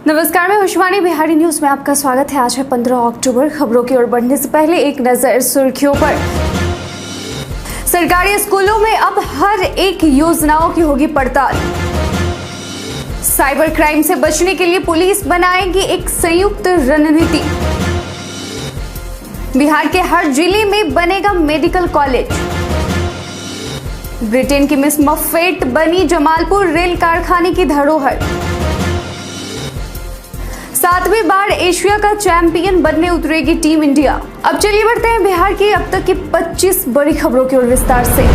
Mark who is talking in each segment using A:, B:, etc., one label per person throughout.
A: नमस्कार, मैं खुशवानी बिहारी न्यूज में आपका स्वागत है। आज है 15 अक्टूबर। खबरों की ओर बढ़ने से पहले एक नजर सुर्खियों पर। सरकारी स्कूलों में अब हर एक योजनाओं की होगी पड़ताल। साइबर क्राइम से बचने के लिए पुलिस बनाएगी एक संयुक्त रणनीति। बिहार के हर जिले में बनेगा मेडिकल कॉलेज। ब्रिटेन की मिस मफेट बनी जमालपुर रेल कारखाने की धरोहर। 7वीं बार एशिया का चैंपियन बनने उतरेगी टीम इंडिया। अब चलिए बढ़ते हैं बिहार की अब तक की 25 बड़ी खबरों की ओर विस्तार से।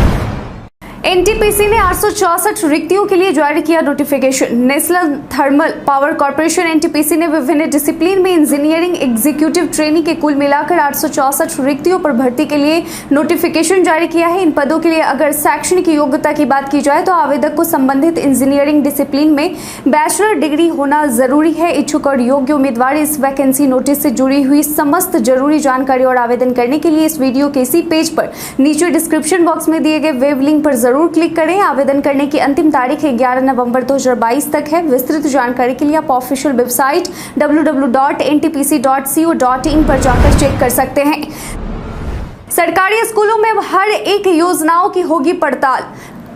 A: एनटीपीसी ने 864 रिक्तियों के लिए जारी किया notification. National thermal power corporation NTPC ने विभिन्न डिसिप्लिन में इंजीनियरिंग एग्जीक्यूटिव ट्रेनिंग के कुल मिलाकर 864 रिक्तियों पर भर्ती के लिए नोटिफिकेशन जारी किया है। इन पदों के लिए अगर शैक्षणिक योग्यता की बात की जाए तो आवेदक को संबंधित इंजीनियरिंग डिसिप्लिन में बैचलर डिग्री होना जरूरी है। इच्छुक और योग्य उम्मीदवार इस वैकेंसी नोटिस से जुड़ी हुई समस्त जरूरी जानकारी और आवेदन करने के लिए इस वीडियो के इसी पेज पर नीचे डिस्क्रिप्शन बॉक्स में दिए गए वेब लिंक पर जरूर क्लिक करें। आवेदन करने की अंतिम तारीख 11 नवंबर 2022 तक है। विस्तृत जानकारी के लिए आप ऑफिशियल वेबसाइट www.ntpc.co.in पर जाकर चेक कर सकते हैं। सरकारी स्कूलों में अब हर एक योजनाओं की होगी पड़ताल।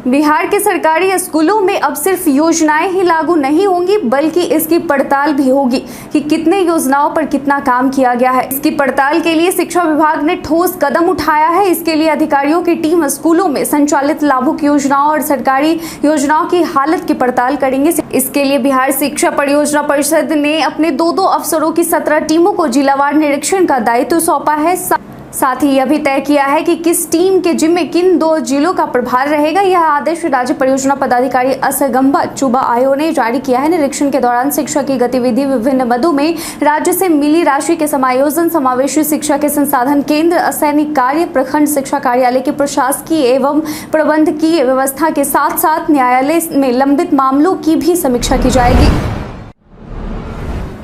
A: बिहार के सरकारी स्कूलों में अब सिर्फ योजनाएं ही लागू नहीं होंगी बल्कि इसकी पड़ताल भी होगी कि कितने योजनाओं पर कितना काम किया गया है। इसकी पड़ताल के लिए शिक्षा विभाग ने ठोस कदम उठाया है। इसके लिए अधिकारियों की टीम स्कूलों में संचालित लाभुक योजनाओं और सरकारी योजनाओं की हालत की पड़ताल करेंगे। इसके लिए बिहार शिक्षा परियोजना परिषद ने अपने दो अफसरों की 17 टीमों को जिलावार निरीक्षण का दायित्व सौंपा है। साथ ही यह भी तय किया है कि किस टीम के जिम्मे किन 2 जिलों का प्रभार रहेगा। यह आदेश राज्य परियोजना पदाधिकारी असगंबा चुबा आयो ने जारी किया है। निरीक्षण के दौरान शिक्षा की गतिविधि, विभिन्न मदों में राज्य से मिली राशि के समायोजन, समावेशी शिक्षा के संसाधन केंद्र, असैनिक कार्य, प्रखंड शिक्षा कार्यालय की प्रशासकीय एवं प्रबंधकीय व्यवस्था के साथ साथ न्यायालय में लंबित मामलों की भी समीक्षा की जाएगी।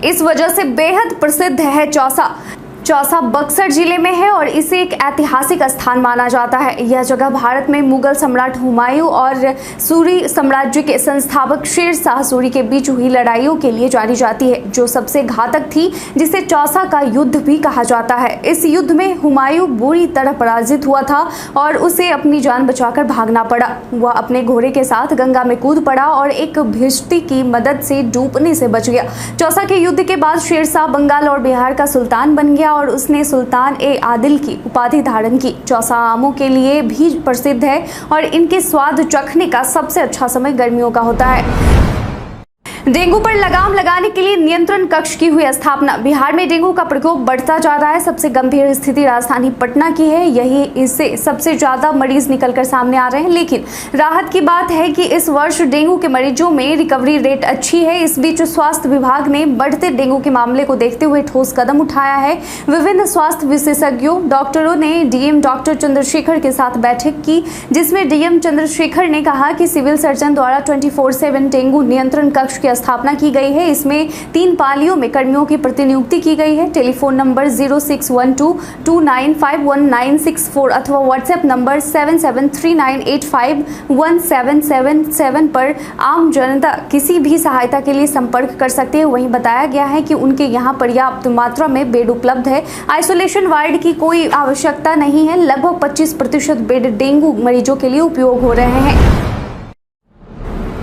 A: इस वजह से बेहद प्रसिद्ध है चौसा। चौसा बक्सर जिले में है और इसे एक ऐतिहासिक स्थान माना जाता है। यह जगह भारत में मुगल सम्राट हुमायूं और सूरी साम्राज्य के संस्थापक शेर शाह सूरी के बीच हुई लड़ाइयों के लिए जानी जाती है, जो सबसे घातक थी, जिसे चौसा का युद्ध भी कहा जाता है। इस युद्ध में हुमायूं बुरी तरह पराजित हुआ था और उसे अपनी जान बचाकर भागना पड़ा। वह अपने घोड़े के साथ गंगा में कूद पड़ा और एक भिश्ती की मदद से डूबने से बच गया। चौसा के युद्ध के बाद शेर शाह बंगाल और बिहार का सुल्तान बन गया और उसने सुल्तान ए आदिल की उपाधि धारण की। चौसा आमों के लिए भी प्रसिद्ध है और इनके स्वाद चखने का सबसे अच्छा समय गर्मियों का होता है। डेंगू पर लगाम लगाने के लिए नियंत्रण कक्ष की हुई स्थापना। बिहार में डेंगू का प्रकोप बढ़ता जा रहा है। सबसे गंभीर स्थिति राजधानी पटना की है। यही इससे सबसे ज्यादा मरीज निकलकर सामने आ रहे हैं। लेकिन राहत की बात है कि इस वर्ष डेंगू के मरीजों में रिकवरी रेट अच्छी है। इस बीच स्वास्थ्य विभाग ने बढ़ते डेंगू के मामले को देखते हुए ठोस कदम उठाया है। विभिन्न स्वास्थ्य विशेषज्ञों, डॉक्टरों ने डीएम डॉक्टर चंद्रशेखर के साथ बैठक की, जिसमें डीएम चंद्रशेखर ने कहा कि सिविल सर्जन द्वारा 24/7 डेंगू नियंत्रण कक्ष की स्थापना की गई है। इसमें 3 पालियों में कर्मियों की प्रतिनियुक्ति की गई है। टेलीफोन नंबर 0612295196 अथवा व्हाट्सएप नंबर 7739851777 पर आम जनता किसी भी सहायता के लिए संपर्क कर सकते हैं। वहीं बताया गया है कि उनके यहाँ पर्याप्त मात्रा में बेड उपलब्ध है। आइसोलेशन वार्ड की कोई आवश्यकता नहीं है। लगभग 25% बेड डेंगू मरीजों के लिए उपयोग हो रहे हैं।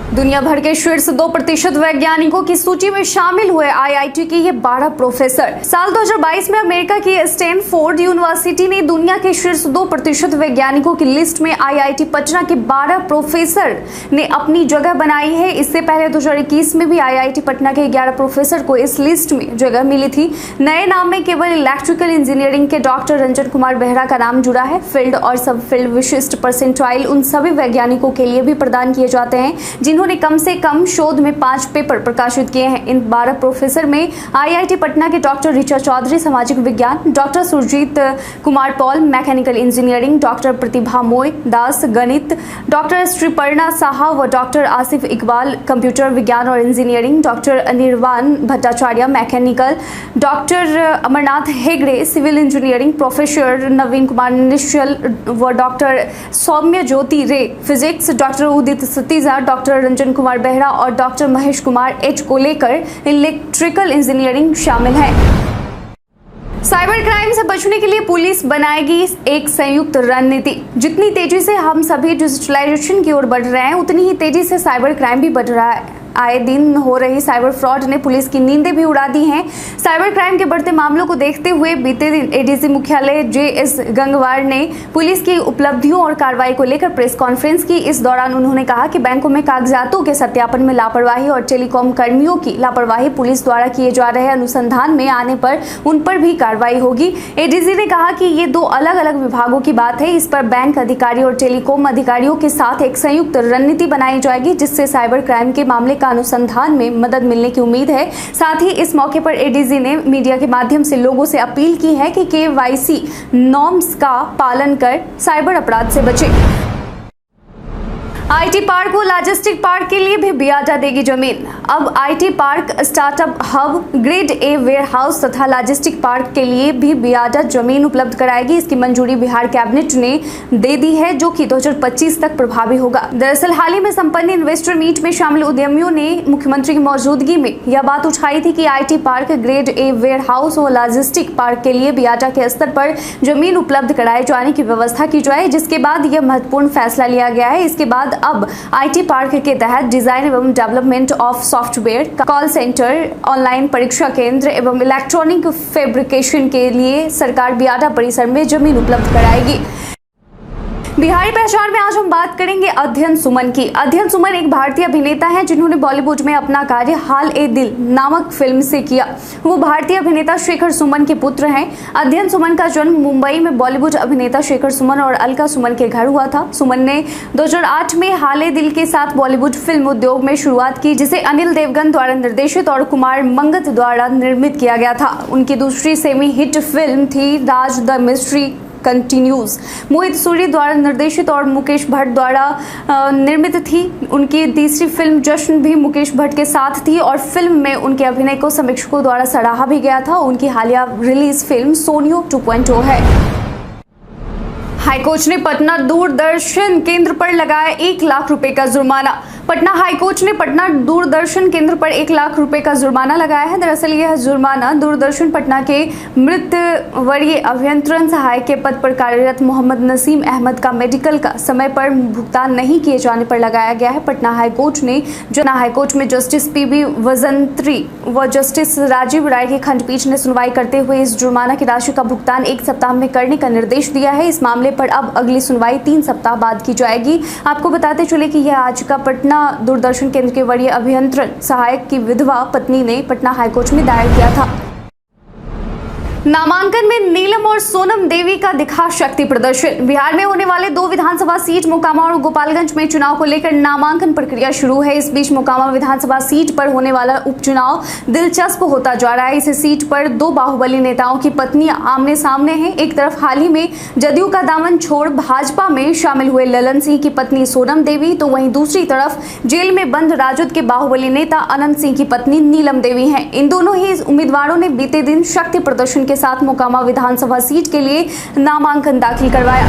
A: दुनिया भर के शीर्ष 2% वैज्ञानिकों की सूची में शामिल हुए आईआईटी के ये 12 प्रोफेसर। साल 2022 में अमेरिका की स्टैनफोर्ड यूनिवर्सिटी ने दुनिया के शीर्ष 2% वैज्ञानिकों की लिस्ट में आईआईटी पटना के 12 प्रोफेसर ने अपनी जगह बनाई है। इससे पहले 2021 में भी आईआईटी पटना के 11 प्रोफेसर को इस लिस्ट में जगह मिली थी। नए नाम में केवल इलेक्ट्रिकल इंजीनियरिंग के डॉक्टर रंजन कुमार बेहरा का नाम जुड़ा है। फील्ड और सब फील्ड विशिष्ट परसेंटाइल उन सभी वैज्ञानिकों के लिए भी प्रदान किए जाते हैं जिन्होंने कम से कम शोध में 5 पेपर प्रकाशित किए हैं। इन 12 प्रोफेसर में आईआईटी पटना के डॉक्टर ऋचा चौधरी सामाजिक विज्ञान, doctor Surjit Kumar Paul mechanical engineering, doctor Pratibha Moy Das गणित, डॉक्टर श्रीपर्णा साहा व डॉक्टर आसिफ इकबाल कंप्यूटर विज्ञान और engineering, doctor Anirban Bhattacharya mechanical, doctor Amarnath Hegde civil engineering, professor Naveen Kumar Nischal व doctor Saumya Jyoti Ray physics, doctor Udit Sateeja, doctor Ranjan Kumar Behera और डॉक्टर महेश कुमार एच को लेकर इलेक्ट्रिकल इंजीनियरिंग शामिल है। साइबर क्राइम से बचने के लिए पुलिस बनाएगी एक संयुक्त रणनीति। जितनी तेजी से हम सभी डिजिटलाइजेशन की ओर बढ़ रहे हैं, उतनी ही तेजी से साइबर क्राइम भी बढ़ रहा है। आए दिन हो रही साइबर फ्रॉड ने पुलिस की नींदें भी उड़ा दी हैं। साइबर क्राइम के बढ़ते मामलों को देखते हुए बीते दिन एडीजी मुख्यालय JS गंगवार ने पुलिस की उपलब्धियों और कार्रवाई को लेकर प्रेस कॉन्फ्रेंस की। इस दौरान उन्होंने कहा कि बैंकों में कागजातों के सत्यापन में लापरवाही और टेलीकॉम कर्मियों की लापरवाही पुलिस द्वारा किए जा रहे अनुसंधान में आने पर उन पर भी कार्रवाई होगी। एडीजी ने कहा कि ये दो अलग अलग विभागों की बात है। इस पर बैंक अधिकारी और टेलीकॉम अधिकारियों के साथ एक संयुक्त रणनीति बनाई जाएगी, जिससे साइबर क्राइम के मामले अनुसंधान में मदद मिलने की उम्मीद है। साथ ही इस मौके पर एडीजी ने मीडिया के माध्यम से लोगों से अपील की है कि KYC नॉर्म्स का पालन कर साइबर अपराध से बचें। IT पार्क को लॉजिस्टिक पार्क के लिए भी बियाजा देगी जमीन। अब IT park startup hub, grade A warehouse तथा लॉजिस्टिक पार्क के लिए भी बियाजा जमीन उपलब्ध कराएगी। इसकी मंजूरी बिहार कैबिनेट ने दे दी है, जो कि 2025 तक प्रभावी होगा। दरअसल हाल ही में संपन्न इन्वेस्टर मीट में शामिल उद्यमियों ने मुख्यमंत्री की मौजूदगी में यह बात उठाई थी कि IT park, grade A warehouse और लॉजिस्टिक पार्क के लिए बियाजा के स्तर पर जमीन उपलब्ध कराए जाने की व्यवस्था की जाए, जिसके बाद यह महत्वपूर्ण फैसला लिया गया है। इसके बाद अब IT पार्क के तहत डिजाइन एवं development of software, call centre, online परीक्षा केंद्र एवं इलेक्ट्रॉनिक फैब्रिकेशन के लिए सरकार बियाडा परिसर में जमीन उपलब्ध कराएगी। बिहारी पहचान में आज हम बात करेंगे अध्ययन सुमन की। अध्ययन सुमन एक भारतीय अभिनेता हैं जिन्होंने बॉलीवुड में अपना कार्य हाल ए दिल नामक फिल्म से किया। वो भारतीय अभिनेता शेखर सुमन के पुत्र हैं। अध्ययन सुमन का जन्म मुंबई में बॉलीवुड अभिनेता शेखर सुमन और अलका सुमन के घर हुआ था। सुमन ने 2008 में हाल ए दिल के साथ बॉलीवुड फिल्म उद्योग में शुरुआत की, जिसे अनिल देवगन द्वारा निर्देशित और कुमार मंगत द्वारा निर्मित किया गया था। उनकी दूसरी सेमी हिट फिल्म थी राज द मिस्ट्री कंटिन्यूज, मोहित सूरी द्वारा निर्देशित और मुकेश भट्ट द्वारा निर्मित थी। उनकी तीसरी फिल्म जश्न भी मुकेश भट्ट के साथ थी और फिल्म में उनके अभिनय को समीक्षकों द्वारा सराहा भी गया था। उनकी हालिया रिलीज फिल्म सोनियो 2.0 है। हाईकोर्ट ने पटना दूरदर्शन केंद्र पर लगाया 1 लाख रुपए का जुर्माना। पटना हाईकोर्ट ने पटना दूरदर्शन केंद्र पर 1 लाख रुपए का जुर्माना लगाया है। दरअसल यह जुर्माना दूरदर्शन पटना के मृत वरीय अभियंत्रण सहायक के पद पर कार्यरत मोहम्मद नसीम अहमद का मेडिकल का समय पर भुगतान नहीं किए जाने पर लगाया गया है। पटना हाईकोर्ट में जस्टिस PB वजंत्री व जस्टिस राजीव राय की खंडपीठ ने सुनवाई करते हुए इस जुर्माना की राशि का भुगतान 1 सप्ताह में करने का निर्देश दिया है। इस मामले पर अब अगली सुनवाई 3 सप्ताह बाद की जाएगी। आपको बताते चले कि यह आज का पटना दूरदर्शन केंद्र के वरीय अभियंत्रण सहायक की विधवा पत्नी ने पटना हाईकोर्ट में दायर किया था। नामांकन में नीलम और सोनम देवी का दिखा शक्ति प्रदर्शन। बिहार में होने वाले 2 विधानसभा सीट मोकामा और गोपालगंज में चुनाव को लेकर नामांकन प्रक्रिया शुरू है। इस बीच मोकामा विधानसभा सीट पर होने वाला उपचुनाव दिलचस्प होता जा रहा है। इस सीट पर 2 बाहुबली नेताओं की पत्नियां आमने सामने हैं। एक तरफ हाल ही में जदयू का दामन छोड़ भाजपा में शामिल हुए ललन सिंह की पत्नी सोनम देवी, तो वहीं दूसरी तरफ जेल में बंद राजद के बाहुबली नेता अनंत सिंह की पत्नी नीलम देवी हैं। इन दोनों ही उम्मीदवारों ने बीते दिन शक्ति प्रदर्शन के साथ मोकामा विधानसभा सीट के लिए नामांकन दाखिल करवाया।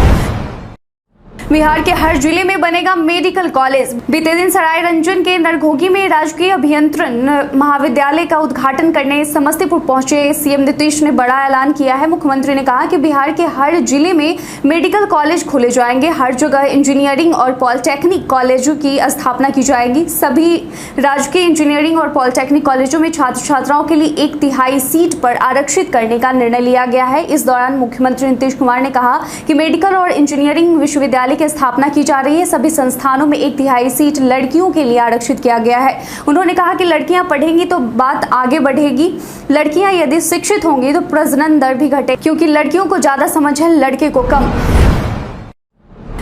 A: बिहार के हर जिले में बनेगा मेडिकल कॉलेज। बीते दिन सराय रंजन के नरघोगी में राजकीय अभियंत्रण महाविद्यालय का उद्घाटन करने समस्तीपुर पहुंचे सीएम नीतीश ने बड़ा ऐलान किया है। मुख्यमंत्री ने कहा कि बिहार के हर जिले में मेडिकल कॉलेज खोले जाएंगे। हर जगह इंजीनियरिंग और पॉलिटेक्निक कॉलेजों की स्थापना की जाएगी। सभी राजकीय इंजीनियरिंग और पॉलिटेक्निक कॉलेजों में छात्र छात्राओं के लिए 1/3 सीट पर आरक्षित करने का निर्णय लिया गया है। इस दौरान मुख्यमंत्री नीतीश कुमार ने कहा कि मेडिकल और इंजीनियरिंग विश्वविद्यालय की स्थापना की जा रही है। सभी संस्थानों में 1/3 सीट लड़कियों के लिए आरक्षित किया गया है। उन्होंने कहा कि लड़कियां पढ़ेंगी तो बात आगे बढ़ेगी। लड़कियां यदि शिक्षित होंगी तो प्रजनन दर भी घटे, क्योंकि लड़कियों को ज्यादा समझ है, लड़के को कम।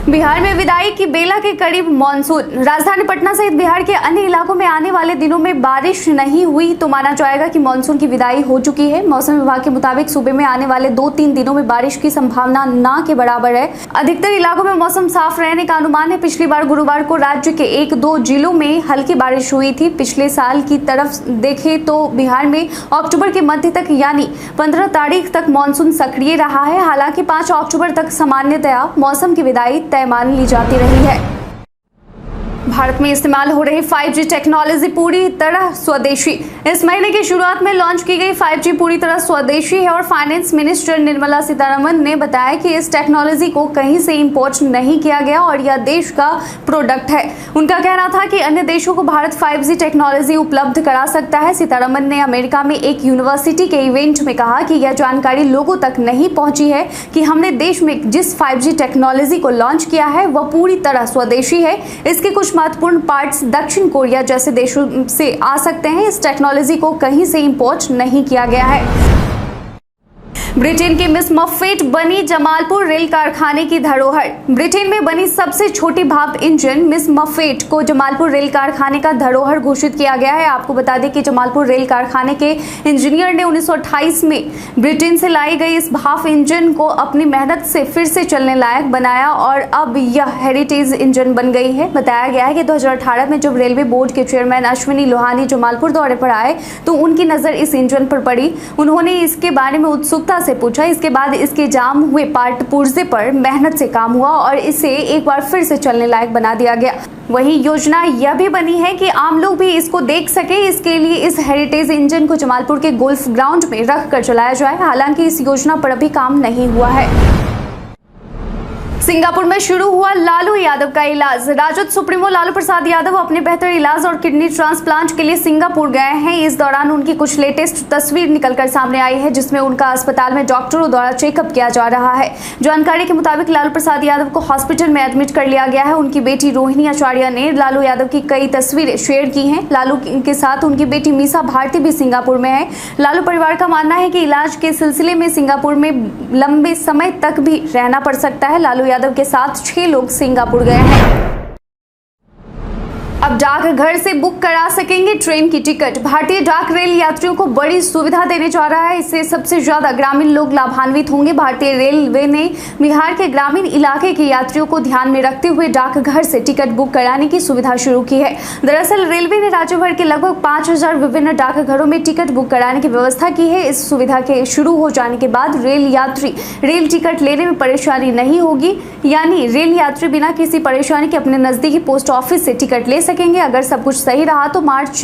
A: बिहार में विदाई की बेला के करीब मानसून। राजधानी पटना सहित बिहार के अन्य इलाकों में आने वाले दिनों में बारिश नहीं हुई तो माना जाएगा कि मानसून की विदाई हो चुकी है। मौसम विभाग के मुताबिक सूबे में आने वाले 2-3 दिनों में बारिश की संभावना ना के बराबर है। अधिकतर इलाकों में मौसम साफ रहने का अनुमान है। पिछली बार गुरुवार को राज्य के 1-2 जिलों में हल्की बारिश हुई थी। पिछले साल की तरफ देखें तो बिहार में अक्टूबर के मध्य तक यानी 15 तारीख तक मानसून सक्रिय रहा है। हालांकि 5 अक्टूबर तक सामान्यतया मौसम की विदाई तय मान ली जाती रही है। भारत में इस्तेमाल हो रही 5G टेक्नोलॉजी पूरी तरह स्वदेशी। इस महीने की शुरुआत में लॉन्च की गई 5G पूरी तरह स्वदेशी है और फाइनेंस मिनिस्टर निर्मला सीतारमण ने बताया कि इस टेक्नोलॉजी को कहीं से इंपोर्ट नहीं किया गया और यह देश का प्रोडक्ट है। उनका कहना था कि अन्य देशों को भारत 5G टेक्नोलॉजी उपलब्ध करा सकता है। सीतारमण ने अमेरिका में एक यूनिवर्सिटी के इवेंट में कहा कि यह जानकारी लोगों तक नहीं पहुंची है कि हमने देश में जिस 5G टेक्नोलॉजी को लॉन्च किया है वह पूरी तरह स्वदेशी है। इसके कुछ महत्वपूर्ण पार्ट्स दक्षिण कोरिया जैसे देशों से आ सकते हैं। इस टेक्नोलॉजी को कहीं से इंपोर्ट नहीं किया गया है। ब्रिटेन की मिस मफेट बनी जमालपुर रेल कारखाने की धरोहर। ब्रिटेन में बनी सबसे छोटी भाप इंजन मिस मफेट को जमालपुर रेल कारखाने का धरोहर घोषित किया गया है। आपको बता दें कि जमालपुर रेल कारखाने के इंजीनियर ने 1928 में ब्रिटेन से लाई गई इस भाप इंजन को अपनी मेहनत से फिर से चलने लायक बनाया और अब यह हेरिटेज इंजन बन गई है। बताया गया है कि 2018 में जब रेलवे बोर्ड के चेयरमैन अश्विनी लोहानी जमालपुर दौरे पर आए तो उनकी नजर इस इंजन पर पड़ी। उन्होंने इसके बारे में उत्सुकता से पूछा। इसके बाद इसके जाम हुए पार्ट पुर्जे पर मेहनत से काम हुआ और इसे एक बार फिर से चलने लायक बना दिया गया। वहीं योजना यह भी बनी है कि आम लोग भी इसको देख सके। इसके लिए इस हेरिटेज इंजन को जमालपुर के गोल्फ ग्राउंड में रख कर चलाया जाए। हालांकि इस योजना पर अभी काम नहीं हुआ है। सिंगापुर में शुरू हुआ लालू यादव का इलाज। राजद सुप्रीमो लालू प्रसाद यादव अपने बेहतर इलाज और किडनी ट्रांसप्लांट के लिए सिंगापुर गए हैं। इस दौरान उनकी कुछ लेटेस्ट तस्वीर निकलकर सामने आई है जिसमें उनका अस्पताल में डॉक्टरों द्वारा चेकअप किया जा रहा है। जानकारी के मुताबिक लालू प्रसाद यादव को हॉस्पिटल में एडमिट कर लिया गया है। उनकी बेटी रोहिणी आचार्य ने लालू यादव की कई तस्वीरें शेयर की हैं। लालू के साथ उनकी बेटी मीसा भारती भी सिंगापुर में है। लालू परिवार का मानना है कि इलाज के सिलसिले में सिंगापुर में लंबे समय तक भी रहना पड़ सकता है। लालू यादव के साथ 6 लोग सिंगापुर गए हैं। अब डाकघर से बुक करा सकेंगे ट्रेन की टिकट। भारतीय डाक रेल यात्रियों को बड़ी सुविधा देने जा रहा है। इससे सबसे ज्यादा ग्रामीण लोग लाभान्वित होंगे। भारतीय रेलवे ने बिहार के ग्रामीण इलाके के यात्रियों को ध्यान में रखते हुए डाकघर से टिकट बुक कराने की सुविधा शुरू की है। दरअसल रेलवे ने राज्य भर के लगभग 5000 विभिन्न डाकघरों में टिकट बुक कराने की व्यवस्था की है। इस सुविधा के शुरू हो जाने के बाद रेल यात्री रेल टिकट लेने में परेशानी नहीं होगी, यानी रेल यात्री बिना किसी परेशानी के अपने नजदीकी पोस्ट ऑफिस से टिकट ले सकेंगे। अगर सब कुछ सही रहा तो मार्च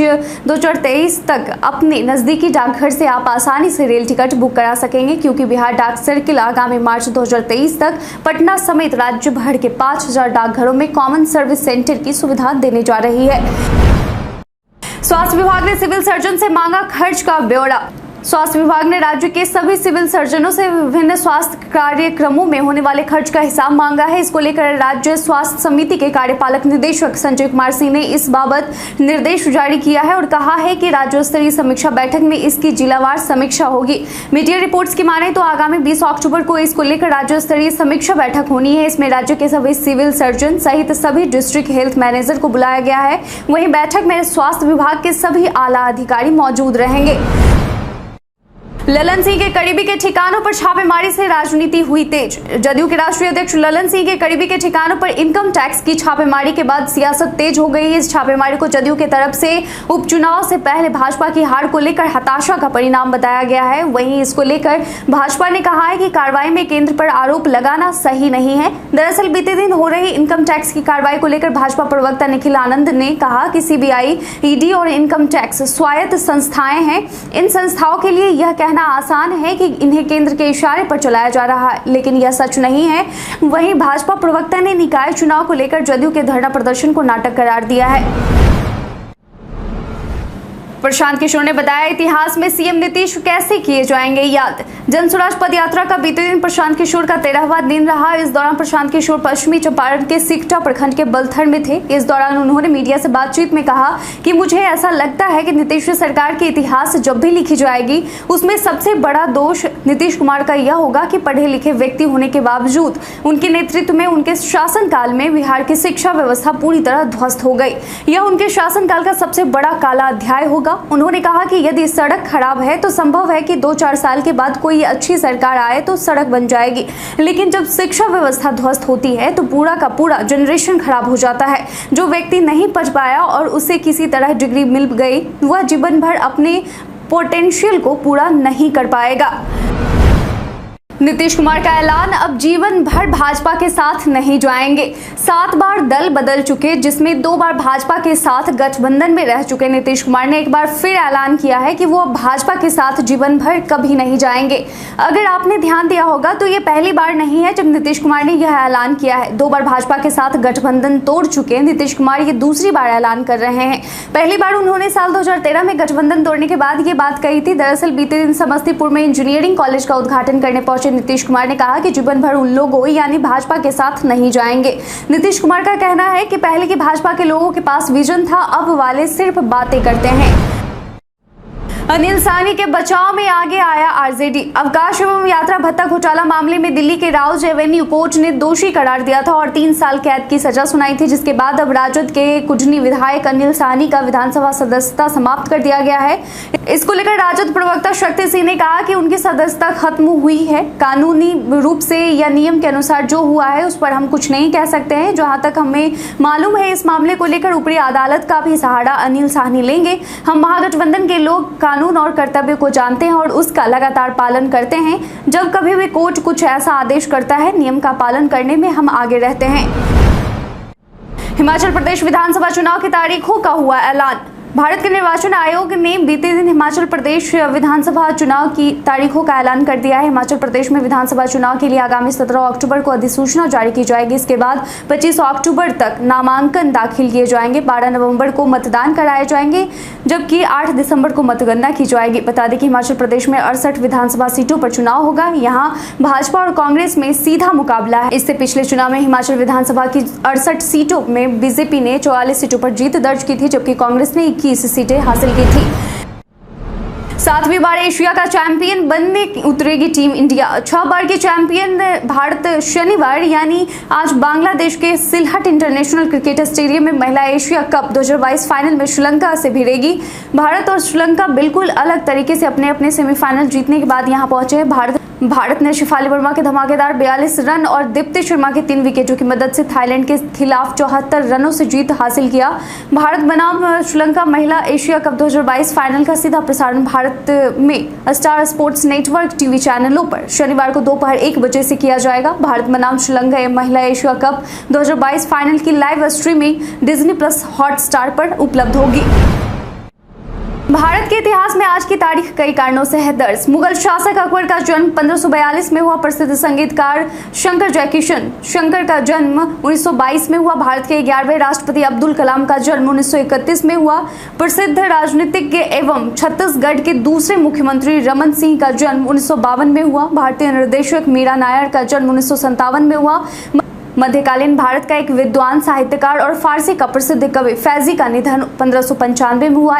A: 2023 तक अपने नजदीकी डाकघर से आप आसानी से रेल टिकट बुक करा सकेंगे, क्योंकि बिहार डाक सर्किल आगामी मार्च 2023 तक पटना समेत राज्य भर के 5000 डाकघरों में कॉमन सर्विस सेंटर की सुविधा देने जा रही है। स्वास्थ्य विभाग ने सिविल सर्जन से मांगा खर्च का ब्यौरा। स्वास्थ्य विभाग ने राज्य के सभी सिविल सर्जनों से विभिन्न स्वास्थ्य कार्यक्रमों में होने वाले खर्च का हिसाब मांगा है। इसको लेकर राज्य स्वास्थ्य समिति के कार्यपालक निदेशक संजय कुमार सिंह ने इस बाबत निर्देश जारी किया है और कहा है कि राज्य स्तरीय समीक्षा बैठक में इसकी जिलावार समीक्षा होगी। मीडिया रिपोर्ट्स की माने तो आगामी 20 अक्टूबर को इसको लेकर राज्य स्तरीय समीक्षा बैठक होनी है। इसमें राज्य के सभी सिविल सर्जन सहित सभी डिस्ट्रिक्ट हेल्थ मैनेजर को बुलाया गया है। वहीं बैठक में स्वास्थ्य विभाग के सभी आला अधिकारी मौजूद रहेंगे। ललन सिंह के करीबी के ठिकानों पर छापेमारी से राजनीति हुई तेज। जदयू के राष्ट्रीय अध्यक्ष ललन सिंह के करीबी के ठिकानों पर इनकम टैक्स की छापेमारी के बाद सियासत तेज हो गई है। इस छापेमारी को जदयू के तरफ से उपचुनाव से पहले भाजपा की हार को लेकर हताशा का परिणाम बताया गया है। वहीं इसको लेकर भाजपा ने कहा है कि कार्रवाई में केंद्र पर आरोप लगाना सही नहीं है। दरअसल बीते दिन हो रही इनकम टैक्स की कार्रवाई को लेकर भाजपा प्रवक्ता निखिल आनंद ने कहा कि सीबीआई, ईडी और इनकम टैक्स स्वायत्त संस्थाएं हैं। इन संस्थाओं के लिए यह कहना आसान है कि इन्हें केंद्र के इशारे पर चलाया जा रहा है, लेकिन यह सच नहीं है। वहीं भाजपा प्रवक्ता ने निकाय चुनाव को लेकर जदयू के धरना प्रदर्शन को नाटक करार दिया है। प्रशांत किशोर ने बताया, इतिहास में सीएम नीतीश कैसे किए जाएंगे याद। जन स्वराज पद यात्रा का बीते दिन प्रशांत किशोर का 13वां दिन रहा। इस दौरान प्रशांत किशोर पश्चिमी चंपारण के सिकटा प्रखंड के बलथर में थे। इस दौरान उन्होंने मीडिया से बातचीत में कहा कि मुझे ऐसा लगता है कि नीतीश सरकार की इतिहास जब भी लिखी जाएगी उसमें सबसे बड़ा दोष नीतीश कुमार का यह होगा कि पढ़े लिखे व्यक्ति होने के बावजूद उनके नेतृत्व में उनके शासनकाल में बिहार की शिक्षा व्यवस्था पूरी तरह ध्वस्त हो गई। यह उनके शासनकाल का सबसे बड़ा काला अध्याय होगा। उन्होंने कहा कि यदि सड़क खराब है तो संभव है कि 2-4 साल के बाद कोई अच्छी सरकार आए तो सड़क बन जाएगी, लेकिन जब शिक्षा व्यवस्था ध्वस्त होती है तो पूरा का पूरा जनरेशन खराब हो जाता है। जो व्यक्ति नहीं पढ़ पाया और उसे किसी तरह डिग्री मिल गई वह जीवन भर अपने पोटेंशियल को पूरा नहीं कर पाएगा। नीतीश कुमार का ऐलान, अब जीवन भर भाजपा के साथ नहीं जाएंगे। 7 बार दल बदल चुके, जिसमें 2 बार भाजपा के साथ गठबंधन में रह चुके नीतीश कुमार ने एक बार फिर ऐलान किया है कि वो अब भाजपा के साथ जीवन भर कभी नहीं जाएंगे। अगर आपने ध्यान दिया होगा तो ये पहली बार नहीं है जब नीतीश कुमार ने यह ऐलान किया है। 2 बार भाजपा के साथ गठबंधन तोड़ चुके नीतीश कुमार ये दूसरी बार ऐलान कर रहे हैं। पहली बार उन्होंने साल 2013 में गठबंधन तोड़ने के बाद ये बात कही थी। दरअसल बीते दिन समस्तीपुर में इंजीनियरिंग कॉलेज का उद्घाटन करने पहुंचे नीतीश कुमार ने कहा कि जीवन भर उन लोगों यानी भाजपा के साथ नहीं जाएंगे। नीतीश कुमार का कहना है कि पहले की भाजपा के लोगों के पास विजन था, अब वाले सिर्फ बातें करते हैं। अनिल साहनी के बचाव में आगे आया आरजेडी। अवकाश एवं यात्रा भत्ता घोटाला मामले में दिल्ली के राउज एवेन्यू कोर्ट ने दोषी करार दिया था और 3 साल कैद की सजा सुनाई थी, जिसके बाद अब राजद के कुजनी विधायक अनिल साहनी का विधानसभा सदस्यता समाप्त कर दिया गया है। इसको लेकर राजद प्रवक्ता शक्ति सिंह ने कहा कि उनकी सदस्यता खत्म हुई है। कानूनी रूप से या नियम के अनुसार जो हुआ है उस पर हम कुछ नहीं कह सकते हैं। जहां तक हमें मालूम है इस मामले को लेकर ऊपरी अदालत का भी सहारा अनिल साहनी लेंगे। हम महागठबंधन के लोग कानून और कर्तव्य को जानते हैं और उसका लगातार पालन करते हैं। जब कभी भी कोर्ट कुछ ऐसा आदेश करता है, नियम का पालन करने में हम आगे रहते हैं। हिमाचल प्रदेश विधानसभा चुनाव की तारीखों का हुआ ऐलान। भारत के निर्वाचन आयोग ने बीते दिन हिमाचल प्रदेश विधानसभा चुनाव की तारीखों का ऐलान कर दिया है। हिमाचल प्रदेश में विधानसभा चुनाव के लिए आगामी 17 अक्टूबर को अधिसूचना जारी की जाएगी। इसके बाद 25 अक्टूबर तक नामांकन दाखिल किए जाएंगे। 12 नवंबर को मतदान कराए जाएंगे, जबकि 8 दिसंबर को मतगणना की जाएगी। बता दें कि हिमाचल प्रदेश में 68 विधानसभा सीटों पर चुनाव होगा। यहाँ भाजपा और कांग्रेस में सीधा मुकाबला है। इससे पिछले चुनाव में हिमाचल विधानसभा की 68 सीटों में बीजेपी ने 44 सीटों पर जीत दर्ज की थी, जबकि कांग्रेस ने 21 सीटें हासिल की थी। 7वीं बार एशिया का चैंपियन बनने उतरेगी टीम इंडिया। 6 बार की चैंपियन भारत शनिवार यानी आज बांग्लादेश के सिलहट इंटरनेशनल क्रिकेट स्टेडियम में महिला एशिया कप 2022 फाइनल में श्रीलंका से भिड़ेगी। भारत और श्रीलंका बिल्कुल अलग तरीके से अपने अपने सेमीफाइनल जीतने के बाद यहां पहुंचे हैं। भारत ने शिफाली वर्मा के धमाकेदार 42 रन और दीप्ति शर्मा के 3 विकेटों की मदद से थाईलैंड के खिलाफ 74 रनों से जीत हासिल किया। भारत बनाम श्रीलंका महिला एशिया कप 2022 फाइनल का सीधा प्रसारण भारत में स्टार स्पोर्ट्स नेटवर्क टीवी चैनलों पर शनिवार को दोपहर 1 बजे से किया जाएगा। भारत बनाम श्रीलंका महिला एशिया कप 2022 फाइनल की live streaming Disney plus Hotstar पर उपलब्ध होगी। भारत के इतिहास में आज की तारीख कई कारणों से है दर्ज। मुगल शासक अकबर का जन्म 1542 में हुआ। प्रसिद्ध संगीतकार शंकर जयकिशन शंकर का जन्म 1922 में हुआ। भारत के 11वें राष्ट्रपति अब्दुल कलाम का जन्म 1931 में हुआ। प्रसिद्ध राजनीतिज्ञ एवं छत्तीसगढ़ के दूसरे मुख्यमंत्री रमन सिंह का जन्म 1952 में हुआ। भारतीय निर्देशक मीरा नायर का जन्म 1957 में हुआ। मध्यकालीन भारत का एक विद्वान, साहित्यकार और फारसी का प्रसिद्ध कवि फैजी का निधन 1595 में हुआ।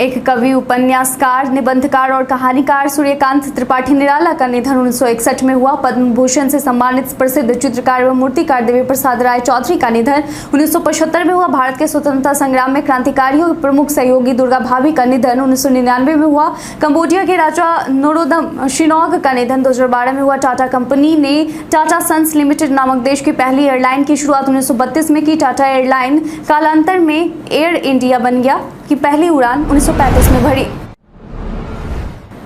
A: एक कवि, उपन्यासकार, निबंधकार और कहानीकार सूर्यकांत त्रिपाठी निराला का निधन 1961 में हुआ। पद्म भूषण से सम्मानित प्रसिद्ध चित्रकार एवं मूर्तिकार देवी प्रसाद राय चौधरी का निधन 1975 में हुआ। भारत के स्वतंत्रता संग्राम में क्रांतिकारियों के प्रमुख सहयोगी दुर्गा भाभी का निधन 1999 में हुआ। कंबोडिया के राजा नोरोदम शिनोग का निधन 2012 में हुआ। टाटा कंपनी ने टाटा सन्स लिमिटेड नामक देश की पहली एयरलाइन की शुरुआत 1932 में की। टाटा एयरलाइन कालांतर में एयर इंडिया बन गया की पहली उड़ान 1935 में भरी।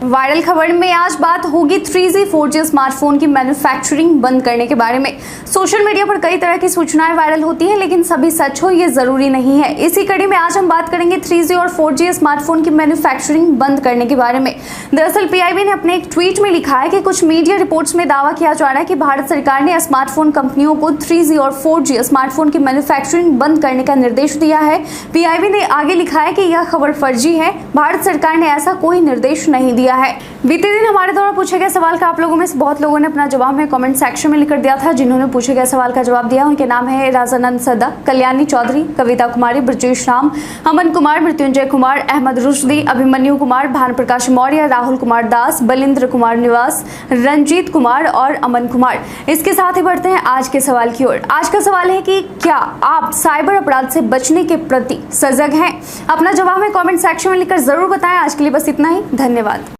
A: वायरल खबर में आज बात होगी 3G 4G स्मार्टफोन की मैन्युफैक्चरिंग बंद करने के बारे में। सोशल मीडिया पर कई तरह की सूचनाएं वायरल होती हैं, लेकिन सभी सच हो ये जरूरी नहीं है। इसी कड़ी में आज हम बात करेंगे 3G और 4G स्मार्टफोन की मैन्युफैक्चरिंग बंद करने के बारे में। दरअसल PIB ने अपने एक ट्वीट में लिखा है कि कुछ मीडिया रिपोर्ट्स में दावा किया जा रहा है कि भारत सरकार ने स्मार्टफोन कंपनियों को 3G और 4G स्मार्टफोन की मैन्युफैक्चरिंग बंद करने का निर्देश दिया है। PIB ने आगे लिखा है कि यह खबर फर्जी है। भारत सरकार ने ऐसा कोई निर्देश नहीं दिया है। बीते दिन हमारे द्वारा पूछे गए सवाल का आप लोगों में से बहुत लोगों ने अपना जवाब में कमेंट सेक्शन में लिखकर दिया था। जिन्होंने पूछे गए सवाल का जवाब दिया उनके नाम है राजानंद सदा, कल्याणी चौधरी, कविता कुमारी, ब्रजेश राम, अमन कुमार, मृत्युंजय कुमार, अहमद रुश्दी, अभिमन्यु कुमार, भानु प्रकाश मौर्य, राहुल कुमार दास, बलिंद्र कुमार निवास, रंजीत कुमार और अमन कुमार। इसके साथ ही बढ़ते हैं आज के सवाल की ओर। आज का सवाल है कि क्या आप साइबर अपराध से बचने के प्रति सजग हैं? अपना जवाब में कमेंट सेक्शन में लिखकर जरूर बताएं। आज के लिए बस इतना ही। धन्यवाद।